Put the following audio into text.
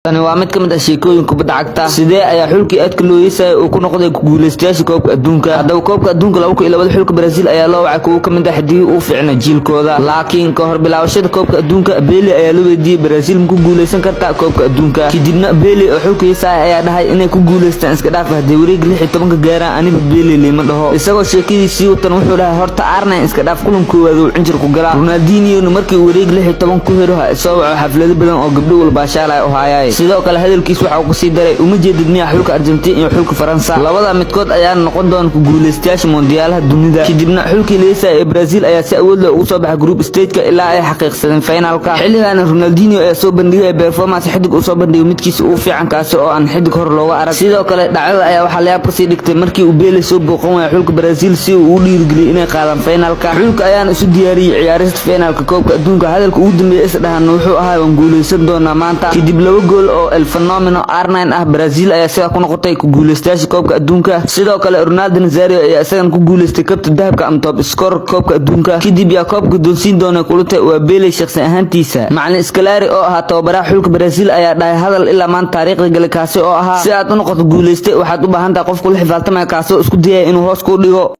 tani waa mid ka mid ah sheekooyinka kubadda cagta sidee ayaa xulkii aadka loo yeesay uu ku noqday guuleystayaasha koobka adduunka haddaba koobka adduunka 2002 xulka Brazil ayaa loo wacay kuwa ka mid ah xiddigii uu fiicnaa jiilkooda laakiin ka hor bilaabashada koobka adduunka Pele ayaa la weydiiyay Brazil ma ku guuleysan kartaa koobka adduunka kadibna Pele oo xulka yeesay ayaa dhahay inay ku guuleystaan iska dhaaf haddii wareeg 16 gaaraan aniga Pele lima dhaho isagoo sheekadiisii watan wuxuu dhahay horta Arne iska dhaaf kulan koowaad uu cinjir ku galaa Ronaldinho markii wareeg 16 ku helo isagoo xaflado badan oo gabdho walba shaalay u hayay sidoo kale hadalkiis waxa uu ku sii daray uma jeedid miya xulka Argentina iyo xulka Faransa labada midkood ayaa noqon doona ku guuleystayaasha mondialaha dunida kadibna xulkii leesay ee Brazil ayaa si awood leh ugu soo baxay group stage-ka ilaa ay xaqiiqsadeen finalka xilligan Ronaldinho ayaa soo bandhigay performance xiddig uu soo bandhigay midkiisa uu fiican kaas oo aan xiddig hor looga arag sidoo kale dhacdada ayaa waxa la yaab ka sii dhigtay markii uu Pele soo booqan waayay xulka Brazil si uu u dhiirigeliyay inay qaadaan finalka xulka ayaan isu diyaariyay ciyaarista finalka koobka adduunka hadalka ugu dambeeyay isdhahan wuxuu ahaa waan guuleysan doonaa maanta kadib laba gool oo el fenomeno R9 ah Brazil ayaa sida ku noqotay ku guuleystayaasha koobka adduunka sidoo kale Ronaldo Nazario ayaa isagan ku guuleystay kabta dahabka ama top scorer koobka adduunka kadib yaa koobka doonsiin doona kulanta waa Pele shakhsi ahaantiisa macallin Scolari oo ahaa tababaraha xulka Brazil ayaa dhahay hadal ilaa maanta taariikhda gali kaasi oo ahaa si aad u noqoto guuleystay waxaad u baahan tahay qof ku xifaaltamay kaasi oo isku dayay inuu hoos ku dhigo